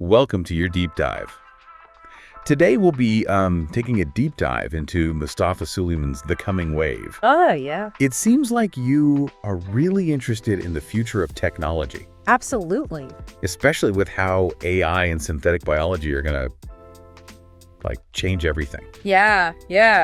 Welcome to your deep dive. Today we'll be taking a deep dive into Mustafa Suleyman's The Coming Wave. Oh, yeah. It seems like you are really interested in the future of technology. Absolutely. Especially with how AI and synthetic biology are going to, change everything. Yeah,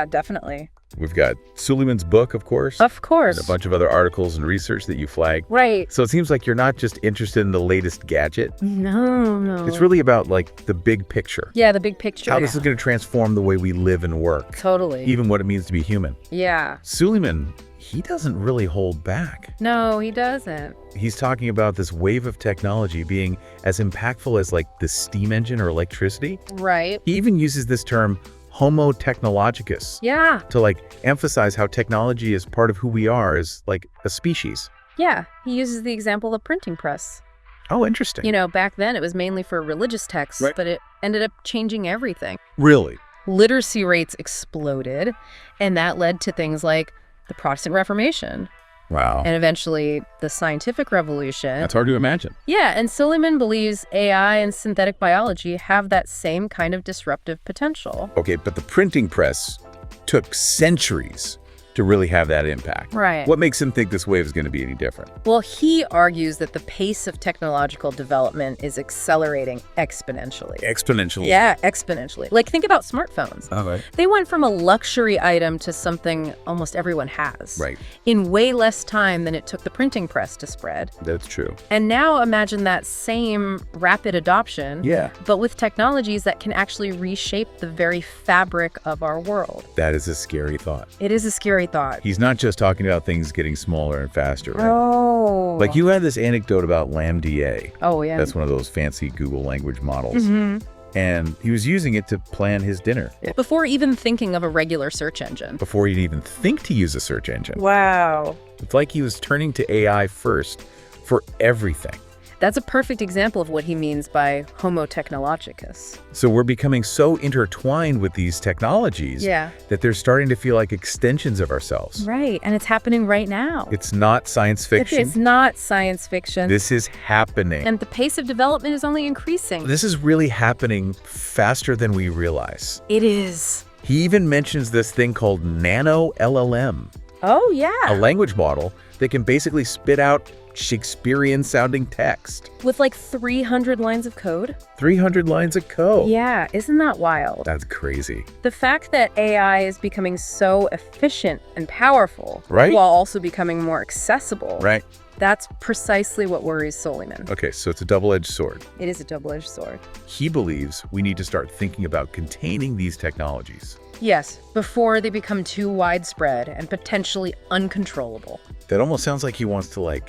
definitely. We've got Suleyman's book, of course. Of course. And a bunch of other articles and research that you flagged. Right. So it seems like you're not just interested in the latest gadget. No. It's really about, the big picture. Yeah, the big picture. How this is going to transform the way we live and work. Totally. Even what it means to be human. Yeah. Suleyman, he doesn't really hold back. No, he doesn't. He's talking about this wave of technology being as impactful as, the steam engine or electricity. Right. He even uses this term, Homo technologicus. Yeah. To, emphasize how technology is part of who we are as, a species. Yeah. He uses the example of printing press. Oh, interesting. Back then it was mainly for religious texts, Right. but it ended up changing everything. Really? Literacy rates exploded, and that led to things like the Protestant Reformation. Wow. And eventually the scientific revolution. That's hard to imagine. Yeah, and Suleyman believes AI and synthetic biology have that same kind of disruptive potential. Okay, but the printing press took centuries to really have that impact. Right. What makes him think this wave is going to be any different? Well, he argues that the pace of technological development is accelerating exponentially. Exponentially. Yeah, exponentially. Think about smartphones. All right. They went from a luxury item to something almost everyone has. Right. In way less time than it took the printing press to spread. That's true. And now imagine that same rapid adoption, Yeah. but with technologies that can actually reshape the very fabric of our world. That is a scary thought. It is a scary thought. He's not just talking about things getting smaller and faster, right? Oh. You had this anecdote about LaMDA. Oh, yeah. That's one of those fancy Google language models. Mm-hmm. And he was using it to plan his dinner. Before even thinking of a regular search engine. Before he'd even think to use a search engine. Wow. It's like he was turning to AI first for everything. That's a perfect example of what he means by Homo technologicus. So we're becoming so intertwined with these technologies that they're starting to feel like extensions of ourselves. Right, and it's happening right now. It's not science fiction. It's not science fiction. This is happening. And the pace of development is only increasing. This is really happening faster than we realize. It is. He even mentions this thing called nano LLM. Oh, yeah. A language model that can basically spit out Shakespearean-sounding text. With 300 lines of code? 300 lines of code. Yeah, isn't that wild? That's crazy. The fact that AI is becoming so efficient and powerful, right, while also becoming more accessible, right, that's precisely what worries Suleyman. Okay, so it's a double-edged sword. It is a double-edged sword. He believes we need to start thinking about containing these technologies. Yes, before they become too widespread and potentially uncontrollable. That almost sounds like he wants to,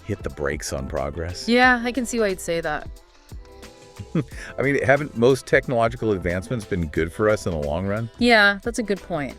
hit the brakes on progress. Yeah, I can see why you'd say that. I mean, haven't most technological advancements been good for us in the long run? Yeah, that's a good point.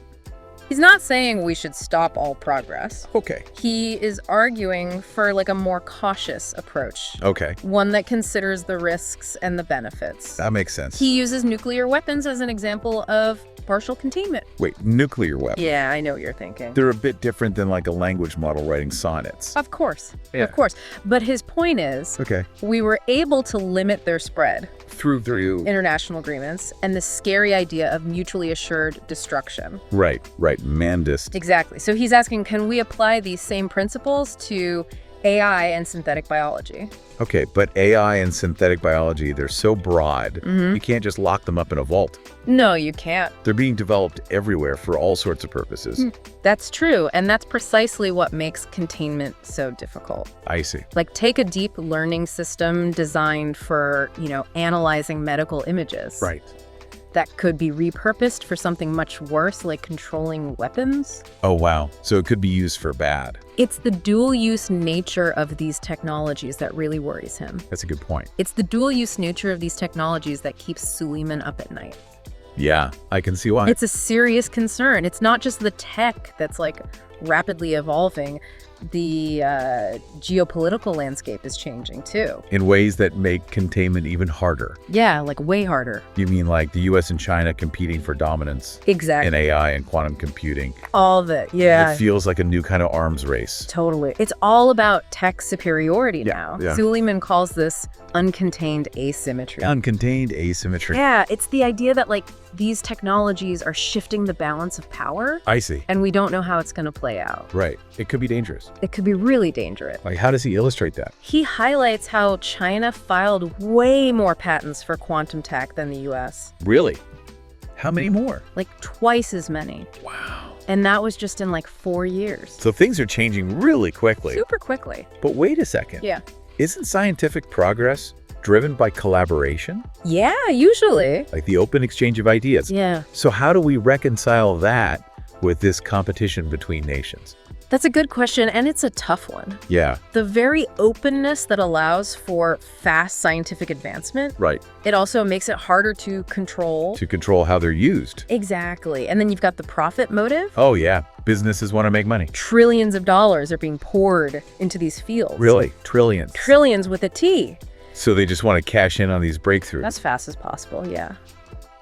He's not saying we should stop all progress. Okay. He is arguing for a more cautious approach. Okay. One that considers the risks and the benefits. That makes sense. He uses nuclear weapons as an example of partial containment. Wait, nuclear weapons? Yeah, I know what you're thinking. They're a bit different than a language model writing sonnets. Of course. Yeah. Of course. But his point is, okay, we were able to limit their spread through international agreements and the scary idea of mutually assured destruction. Right. Mandist. Exactly. So he's asking, can we apply these same principles to AI and synthetic biology? Okay, but AI and synthetic biology, they're so broad, you can't just lock them up in a vault. No, you can't. They're being developed everywhere for all sorts of purposes. That's true, and that's precisely what makes containment so difficult. I see. Take a deep learning system designed for, analyzing medical images. Right. That could be repurposed for something much worse, like controlling weapons. Oh, wow. So it could be used for bad. It's the dual-use nature of these technologies that really worries him. That's a good point. It's the dual-use nature of these technologies that keeps Suleyman up at night. Yeah, I can see why. It's a serious concern. It's not just the tech that's rapidly evolving, the geopolitical landscape is changing too. In ways that make containment even harder. Yeah, like way harder. You mean like the US and China competing for dominance Exactly. in AI and quantum computing? All of it, yeah. It feels like a new kind of arms race. Totally. It's all about tech superiority now. Yeah. Suleyman calls this uncontained asymmetry. Uncontained asymmetry. Yeah, it's the idea that like these technologies are shifting the balance of power, I see. and we don't know how it's going to play out. Right. It could be dangerous. It could be really dangerous. Like, how does he illustrate that? He highlights how China filed way more patents for quantum tech than the US. Really? How many more? Like twice as many. Wow. And that was just in like 4 years. So things are changing really quickly. Super quickly. But wait a second. Yeah. Isn't scientific progress driven by collaboration? Yeah, usually. Like the open exchange of ideas. Yeah. So how do we reconcile that with this competition between nations? That's a good question, and it's a tough one. Yeah. The very openness that allows for fast scientific advancement, Right. it also makes it harder to control. To control how they're used. Exactly. And then you've got the profit motive. Oh, yeah. Businesses want to make money. Trillions of dollars are being poured into these fields. Really? Trillions. Trillions with a T. So they just want to cash in on these breakthroughs. As fast as possible, yeah.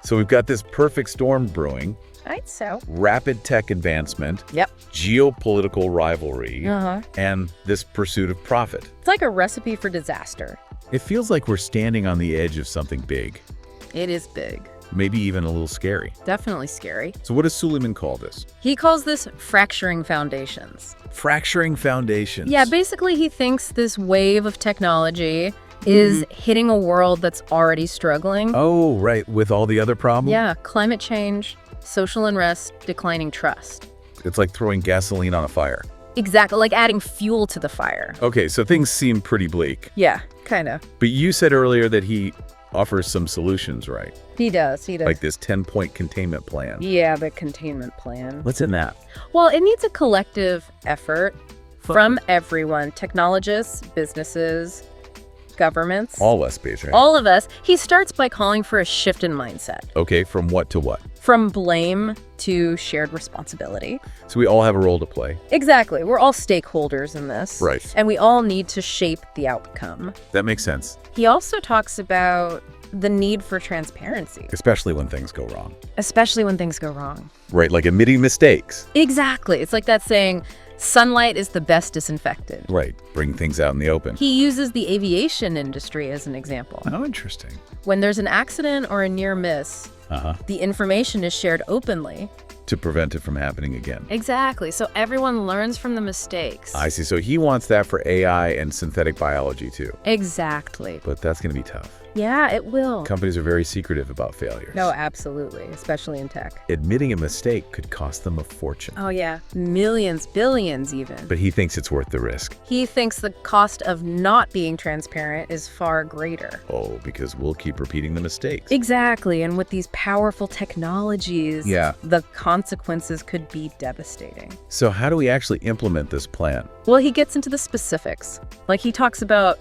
So we've got this perfect storm brewing. Right, so. Rapid tech advancement. Yep. Geopolitical rivalry. Uh-huh. And this pursuit of profit. It's like a recipe for disaster. It feels like we're standing on the edge of something big. It is big. Maybe even a little scary. Definitely scary. So what does Suleyman call this? He calls this fracturing foundations. Fracturing foundations. Yeah, basically he thinks this wave of technology is hitting a world that's already struggling. Oh, right. With all the other problems? Yeah, climate change, social unrest, declining trust. It's like throwing gasoline on a fire. Exactly, like adding fuel to the fire. Okay, so things seem pretty bleak. Yeah, kind of. But you said earlier that he offers some solutions, right? He does. Like this 10-point containment plan. Yeah, the containment plan. What's in that? Well, it needs a collective effort from everyone, technologists, businesses, governments. All us, basically. All of us. He starts by calling for a shift in mindset. Okay, from what to what? From blame to shared responsibility. So we all have a role to play. Exactly. We're all stakeholders in this. Right. And we all need to shape the outcome. That makes sense. He also talks about the need for transparency. Especially when things go wrong. Especially when things go wrong. Right, like admitting mistakes. Exactly. It's like that saying, sunlight is the best disinfectant. Right, bring things out in the open. He uses the aviation industry as an example. Oh, interesting. When there's an accident or a near miss, the information is shared openly. To prevent it from happening again. Exactly. So everyone learns from the mistakes. I see. So he wants that for AI and synthetic biology too. Exactly. But that's going to be tough. Yeah, it will. Companies are very secretive about failures. No, absolutely, especially in tech. Admitting a mistake could cost them a fortune. Oh, yeah. Millions, billions even. But he thinks it's worth the risk. He thinks the cost of not being transparent is far greater. Oh, because we'll keep repeating the mistakes. Exactly. And with these powerful technologies, the consequences could be devastating. So how do we actually implement this plan? Well, he gets into the specifics. Like he talks about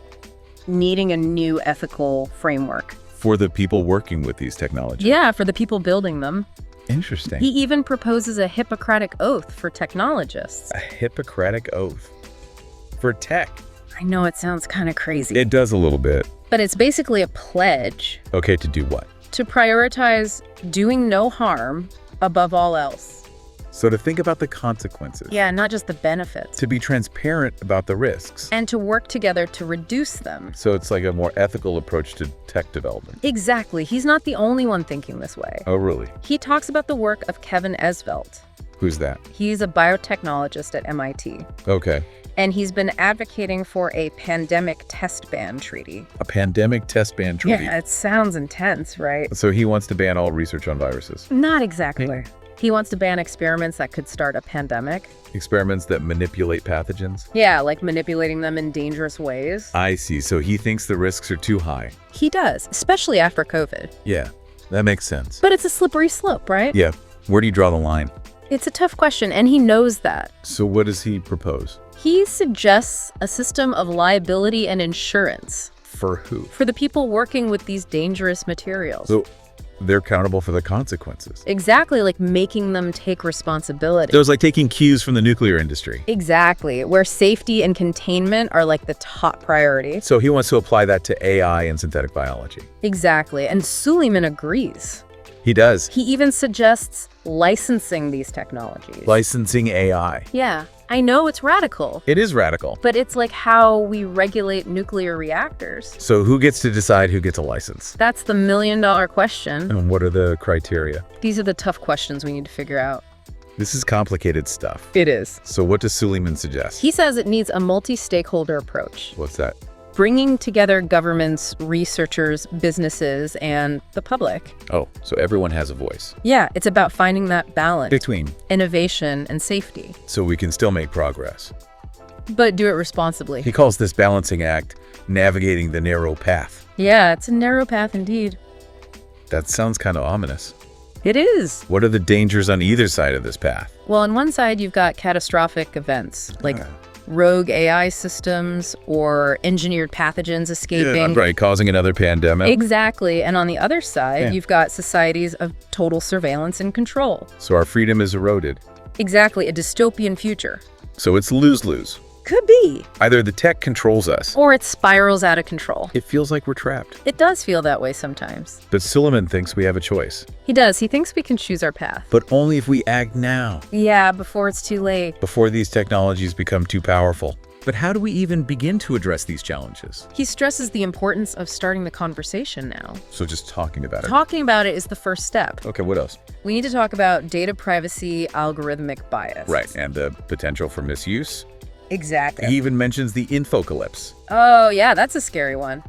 needing a new ethical framework. For the people working with these technologies? Yeah, for the people building them. Interesting. He even proposes a Hippocratic oath for technologists. A Hippocratic oath for tech. I know it sounds kind of crazy. It does a little bit. But it's basically a pledge. Okay, to do what? To prioritize doing no harm above all else. So to think about the consequences. Yeah, not just the benefits. To be transparent about the risks. And to work together to reduce them. So it's like a more ethical approach to tech development. Exactly. He's not the only one thinking this way. Oh, really? He talks about the work of Kevin Esvelt. Who's that? He's a biotechnologist at MIT. Okay. And he's been advocating for a pandemic test ban treaty. A pandemic test ban treaty? Yeah, it sounds intense, right? So he wants to ban all research on viruses? Not exactly. He wants to ban experiments that could start a pandemic. Experiments that manipulate pathogens? Yeah, like manipulating them in dangerous ways. I see. So he thinks the risks are too high. He does, especially after COVID. Yeah, that makes sense. But it's a slippery slope, right? Yeah. Where do you draw the line? It's a tough question, and he knows that. So what does he propose? He suggests a system of liability and insurance. For who? For the people working with these dangerous materials. So they're accountable for the consequences. Exactly, like making them take responsibility. So it's like taking cues from the nuclear industry. Exactly, where safety and containment are like the top priority. So he wants to apply that to AI and synthetic biology. Exactly, and Suleyman agrees. He does. He even suggests licensing these technologies. Licensing AI. Yeah, I know it's radical, It is radical. but it's like how we regulate nuclear reactors. So who gets to decide who gets a license? That's the million-dollar question. And what are the criteria? These are the tough questions we need to figure out. This is complicated stuff. It is. So what does Suleyman suggest? He says it needs a multi-stakeholder approach, What's that? bringing together governments, researchers, businesses, and the public. Oh, so everyone has a voice. Yeah, it's about finding that balance, Between. innovation, and safety, So we can still make progress. but do it responsibly. He calls this balancing act navigating the narrow path. Yeah, it's a narrow path indeed. That sounds kind of ominous. It is. What are the dangers on either side of this path? Well, on one side, you've got catastrophic events like rogue AI systems or engineered pathogens escaping. Right, causing another pandemic. Exactly. And on the other side, Yeah. you've got societies of total surveillance and control. So our freedom is eroded. Exactly. A dystopian future. So it's lose-lose. Could be. Either the tech controls us. Or it spirals out of control. It feels like we're trapped. It does feel that way sometimes. But Suleyman thinks we have a choice. He does. He thinks we can choose our path. But only if we act now, Yeah, before it's too late. before these technologies become too powerful. But how do we even begin to address these challenges? He stresses the importance of starting the conversation now. So just talking about it. Talking about it is the first step. Okay, what else? We need to talk about data privacy, algorithmic bias. Right, and the potential for misuse. Exactly. He even mentions the infocalypse. Oh, yeah, that's a scary one.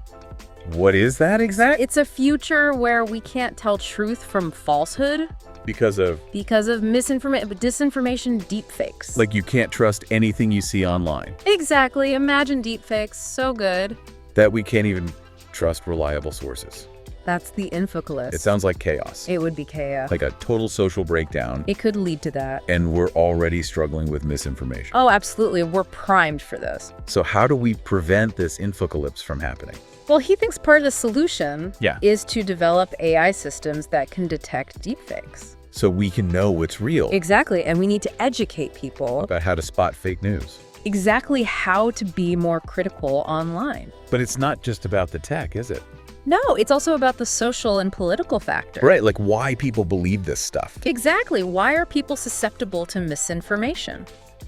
What is that exactly? It's a future where we can't tell truth from falsehood Because of, because of disinformation, deepfakes. like, you can't trust anything you see online. Exactly. Imagine deepfakes. So good. That we can't even trust reliable sources. That's the infocalypse. It sounds like chaos. It would be chaos. Like a total social breakdown. It could lead to that. And we're already struggling with misinformation. Oh, absolutely. We're primed for this. So how do we prevent this infocalypse from happening? Well, he thinks part of the solution Yeah. is to develop AI systems that can detect deepfakes. So we can know what's real. Exactly. And we need to educate people About how to spot fake news. exactly how to be more critical online. But it's not just about the tech, is it? No, it's also about the social and political factor. Right, like why people believe this stuff. Exactly. Why are people susceptible to misinformation?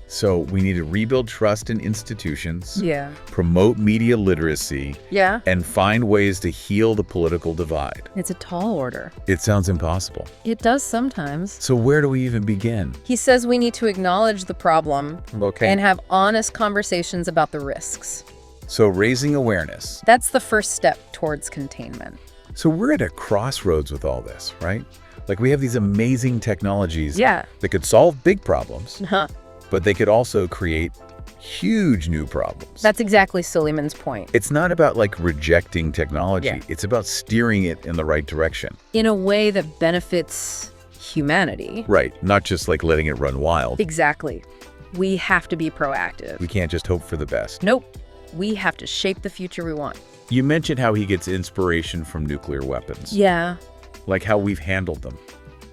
So we need to rebuild trust in institutions, Yeah. promote media literacy, Yeah. and find ways to heal the political divide. It's a tall order. It sounds impossible. It does sometimes. So where do we even begin? He says we need to acknowledge the problem Okay. and have honest conversations about the risks. So raising awareness. That's the first step towards containment. So we're at a crossroads with all this, right? Like we have these amazing technologies Yeah. that could solve big problems, Huh. but they could also create huge new problems. That's exactly Suleyman's point. It's not about like rejecting technology. Yeah. It's about steering it in the right direction. In a way that benefits humanity. Right. Not just like letting it run wild. Exactly. We have to be proactive. We can't just hope for the best. Nope. We have to shape the future we want. You mentioned how he gets inspiration from nuclear weapons. Yeah. Like how we've handled them.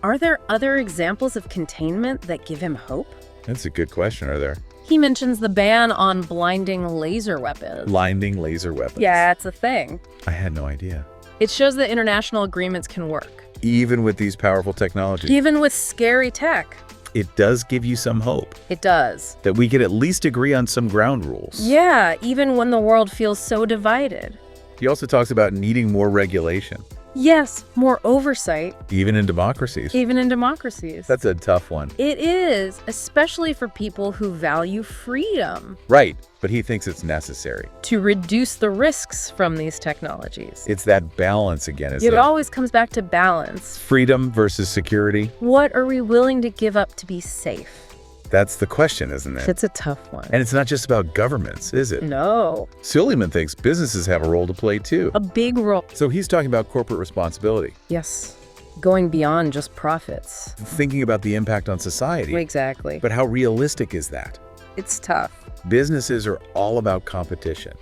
Are there other examples of containment that give him hope? That's a good question, are there? He mentions the ban on blinding laser weapons. Blinding laser weapons. Yeah, it's a thing. I had no idea. It shows that international agreements can work. Even with these powerful technologies. Even with scary tech. It does give you some hope It does. that we could at least agree on some ground rules. Yeah, even when the world feels so divided. He also talks about needing more regulation, Yes, more oversight, even in democracies. even in democracies. That's a tough one. It is, especially for people who value freedom, Right, but he thinks it's necessary. to reduce the risks from these technologies. It's that balance again, isn't It it? always comes back to balance. Freedom versus security. What are we willing to give up to be safe? That's the question, isn't it? It's a tough one. And it's not just about governments, is it? No, Suleyman thinks businesses have a role to play too. a big role. So he's talking about corporate responsibility, Yes, going beyond just profits. thinking about the impact on society. Exactly. But how realistic is that? It's tough. Businesses are all about competition.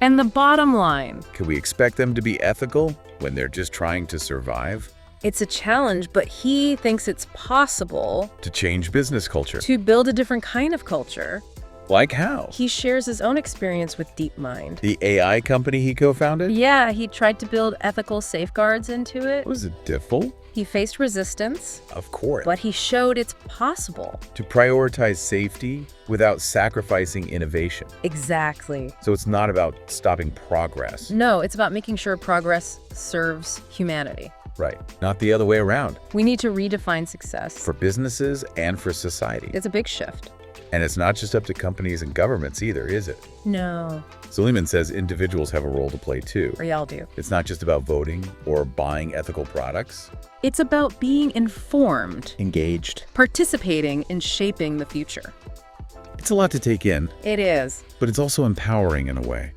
And the bottom line, Can we expect them to be ethical when they're just trying to survive? it's a challenge, but he thinks it's possible To change business culture? to build a different kind of culture. Like how? He shares his own experience with DeepMind. The AI company he co-founded? Yeah, he tried to build ethical safeguards into it. Was it difficult? He faced resistance, Of course. but he showed it's possible. To prioritize safety without sacrificing innovation. Exactly. So it's not about stopping progress. No, it's about making sure progress serves humanity. Right. Not the other way around. We need to redefine success. For businesses and for society. It's a big shift. And it's not just up to companies and governments either, is it? No, Suleyman says individuals have a role to play too. or y'all do. It's not just about voting or buying ethical products. It's about being informed, Engaged. participating in shaping the future. It's a lot to take in, It is. but it's also empowering in a way.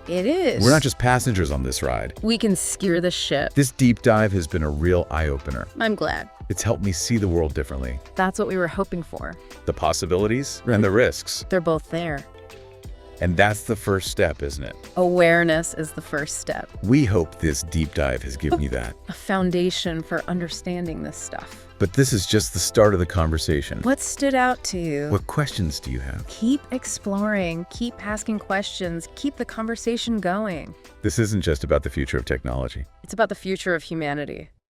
It is. We're not just passengers on this ride. We can steer the ship. This deep dive has been a real eye-opener. I'm glad. It's helped me see the world differently. That's what we were hoping for. The possibilities and the risks. They're both there. And that's the first step, isn't it? Awareness is the first step. We hope this deep dive has given you that. A foundation for understanding this stuff. But this is just the start of the conversation. What stood out to you? What questions do you have? Keep exploring, keep asking questions, keep the conversation going. This isn't just about the future of technology. It's about the future of humanity.